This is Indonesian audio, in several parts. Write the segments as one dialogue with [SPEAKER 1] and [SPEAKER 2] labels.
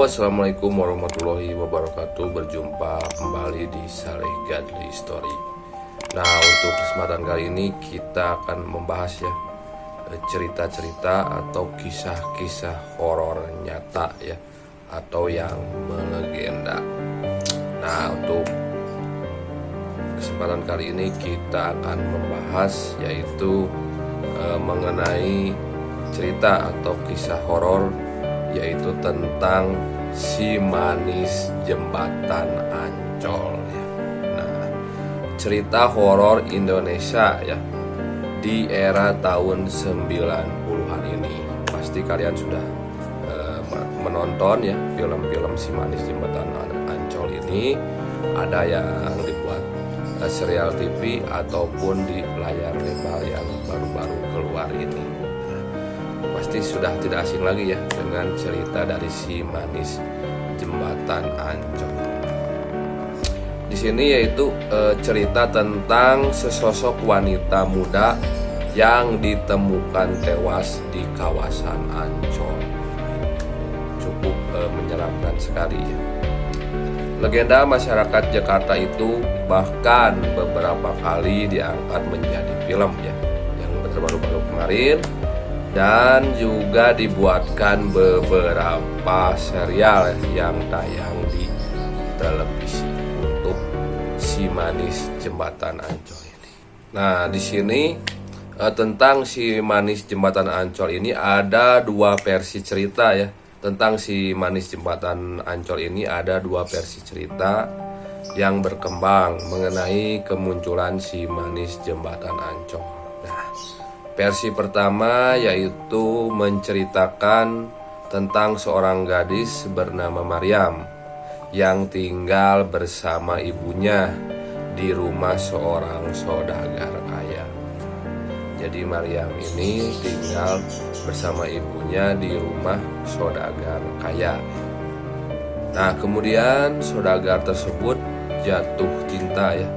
[SPEAKER 1] Assalamualaikum warahmatullahi wabarakatuh. Berjumpa kembali di Saleh Gadli Story. Nah, untuk kesempatan kali ini kita akan membahas ya cerita-cerita atau kisah-kisah horor nyata ya, atau yang melegenda. Nah, untuk kesempatan kali ini kita akan membahas yaitu mengenai cerita atau kisah horor, yaitu tentang si manis jembatan Ancol ya. Nah, cerita horor Indonesia ya di era tahun 90-an ini. Pasti kalian sudah menonton ya film-film si manis jembatan Ancol ini. Ada yang dibuat serial TV ataupun di layar lebar yang baru-baru keluar ini. Pasti sudah tidak asing lagi ya dengan cerita dari si manis jembatan Ancol. Di sini yaitu cerita tentang sesosok wanita muda yang ditemukan tewas di kawasan Ancol. Cukup menyeramkan sekali ya. Legenda masyarakat Jakarta itu bahkan beberapa kali diangkat menjadi film ya, yang baru-baru kemarin, dan juga dibuatkan beberapa serial yang tayang di televisi untuk si manis jembatan Ancol ini. Nah, di sini tentang si manis jembatan Ancol ini ada dua versi cerita ya. Tentang si manis jembatan Ancol ini ada dua versi cerita yang berkembang mengenai kemunculan si manis jembatan Ancol. Nah, versi pertama yaitu menceritakan tentang seorang gadis bernama Maryam yang tinggal bersama ibunya di rumah seorang saudagar kaya. Jadi Maryam ini tinggal bersama ibunya di rumah saudagar kaya. Nah, kemudian saudagar tersebut jatuh cinta ya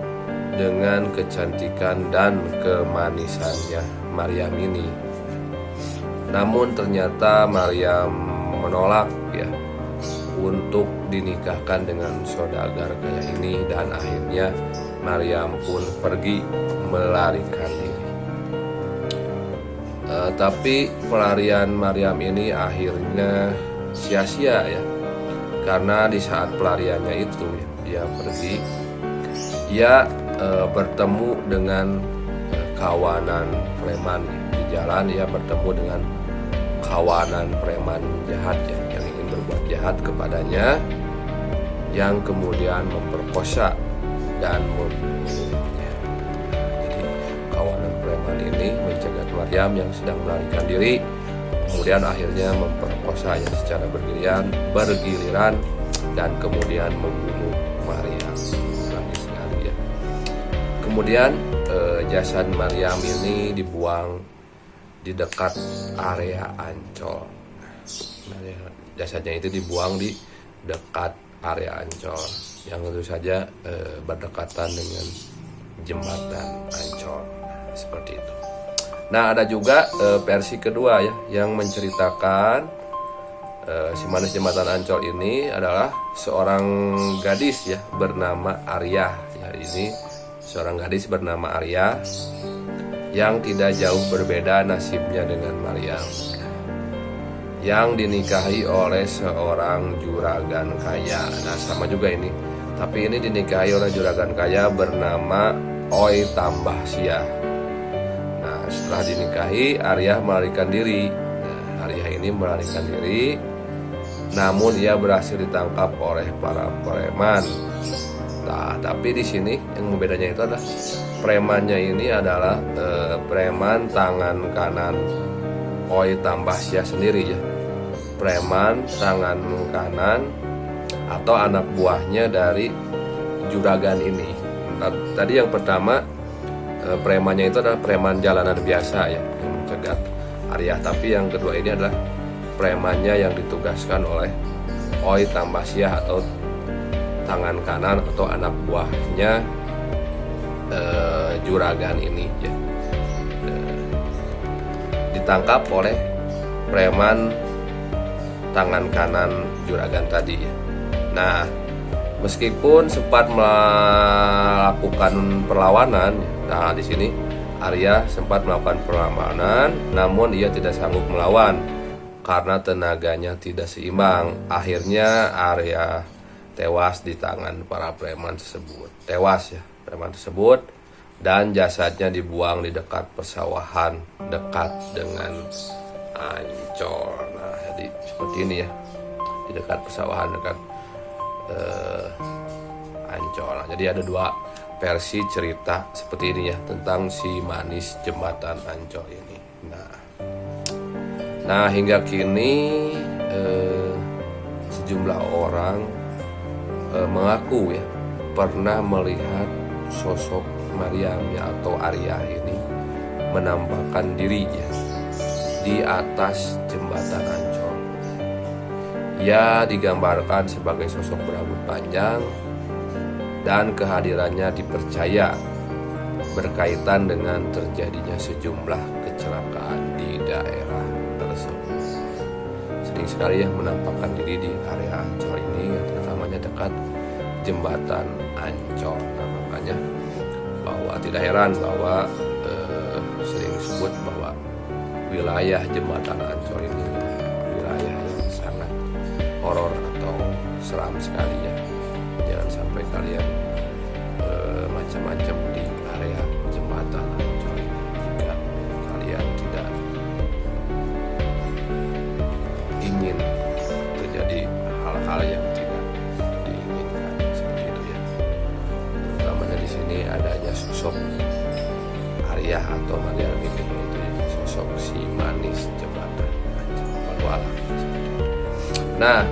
[SPEAKER 1] dengan kecantikan dan kemanisannya Maryam ini. Namun ternyata Maryam menolak ya untuk dinikahkan dengan saudagar kaya ini, dan akhirnya Maryam pun pergi melarikan diri. Tapi pelarian Maryam ini akhirnya sia-sia ya, karena di saat pelariannya itu dia pergi, ia bertemu dengan kawanan preman di jalan. Ia bertemu dengan kawanan preman jahat ya, yang ingin berbuat jahat kepadanya, yang kemudian memperkosa dan membunuhnya. Jadi kawanan preman ini mencegat Maryam yang sedang melarikan diri, kemudian akhirnya memperkosanya secara bergiliran dan kemudian membunuh Maryam. Tragis sekali ya. Kemudian jasad Maryam ini dibuang di dekat area Ancol. Jasadnya itu dibuang di dekat area Ancol yang tentu saja berdekatan dengan jembatan Ancol. Seperti itu. Nah, ada juga versi kedua ya yang menceritakan si manis jembatan Ancol ini adalah seorang gadis ya bernama Arya. Ya, ini seorang gadis bernama Arya yang tidak jauh berbeda nasibnya dengan Maryam, yang dinikahi oleh seorang juragan kaya. Nah, sama juga ini, tapi ini dinikahi oleh juragan kaya bernama Oi Tambah Siah. Nah, setelah dinikahi, Arya melarikan diri. Nah, Arya ini melarikan diri, namun ia berhasil ditangkap oleh para preman. Nah, tapi di sini yang membedakannya itu adalah premannya ini adalah preman tangan kanan Oi Tambah Siah sendiri ya. Preman tangan kanan atau anak buahnya dari juragan ini. Nah, tadi yang pertama premannya itu adalah preman jalanan biasa ya yang mencegat Arya, tapi yang kedua ini adalah premannya yang ditugaskan oleh Oi Tambah Siah atau tangan kanan atau anak buahnya juragan ini ya. Ditangkap oleh preman tangan kanan juragan tadi ya. Nah, meskipun sempat melakukan perlawanan, nah di sini Arya sempat melakukan perlawanan, namun ia tidak sanggup melawan karena tenaganya tidak seimbang. Akhirnya Arya tewas di tangan para preman tersebut. Tewas ya, preman tersebut, dan jasadnya dibuang di dekat persawahan dekat dengan Ancol. Nah, jadi seperti ini ya, di dekat persawahan dekat Ancol. Nah, jadi ada dua versi cerita seperti ini ya tentang si manis jembatan Ancol ini. Nah hingga kini sejumlah orang mengaku ya pernah melihat sosok Maryam ya, atau Arya ini menampakkan dirinya di atas jembatan Ancol. Ia digambarkan sebagai sosok berambut panjang dan kehadirannya dipercaya berkaitan dengan terjadinya sejumlah kecelakaan di daerah tersebut. Sering sekali yang menampakkan diri di area Ancol ini, terutamanya dekat jembatan Ancol. Nah, makanya bahwa tidak heran bahwa sering disebut bahwa wilayah jembatan Ancol ini wilayah yang sangat horor atau seram sekali ya. Jangan sampai kalian macam-macam di area jembatan Ancol ini jika kalian tidak ingin terjadi hal-hal yang tidak diinginkan seperti itu ya. Terutamanya di sini adanya sosok Arya atau Maryam ini, yaitu sosok si manis jembatan Ancol. Nah,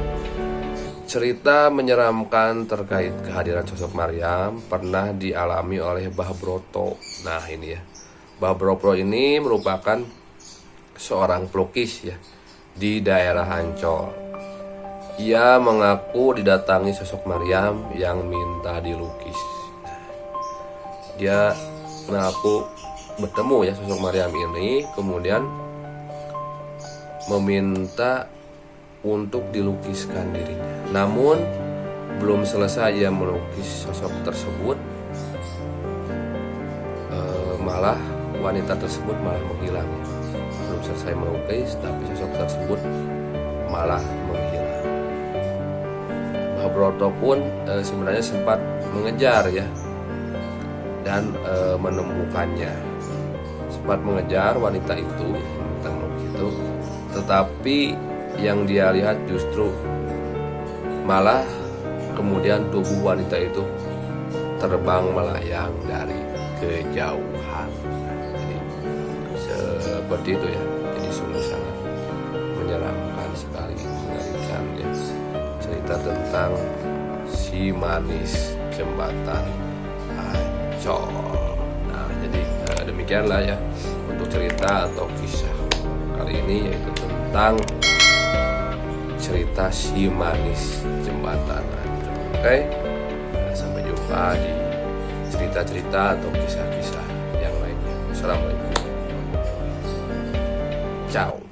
[SPEAKER 1] cerita menyeramkan terkait kehadiran sosok Maryam pernah dialami oleh Mbah Broto. Nah ini ya, Mbah Broto ini merupakan seorang pelukis ya di daerah Ancol. Ia mengaku didatangi sosok Maryam yang minta dilukis. Dia mengaku bertemu ya sosok Maryam ini, kemudian meminta untuk dilukiskan dirinya. Namun belum selesai ia melukis sosok tersebut, malah wanita tersebut malah menghilang. Belum selesai melukis, tapi sosok tersebut malah menghilang. Mbah Broto pun sebenarnya sempat mengejar ya dan menemukannya. Sempat mengejar wanita itu, tetapi yang dia lihat justru malah kemudian tubuh wanita itu terbang melayang dari kejauhan. Jadi seperti itu ya. Jadi sungguh sangat menyeramkan sekali, mengerikan ya, cerita tentang si manis jembatan Ancol. Nah jadi demikianlah ya untuk cerita atau kisah kali ini, yaitu tentang cerita si manis jembatan Ancol. Oke, sampai jumpa di cerita-cerita atau kisah-kisah yang lainnya. Assalamualaikum. Ciao.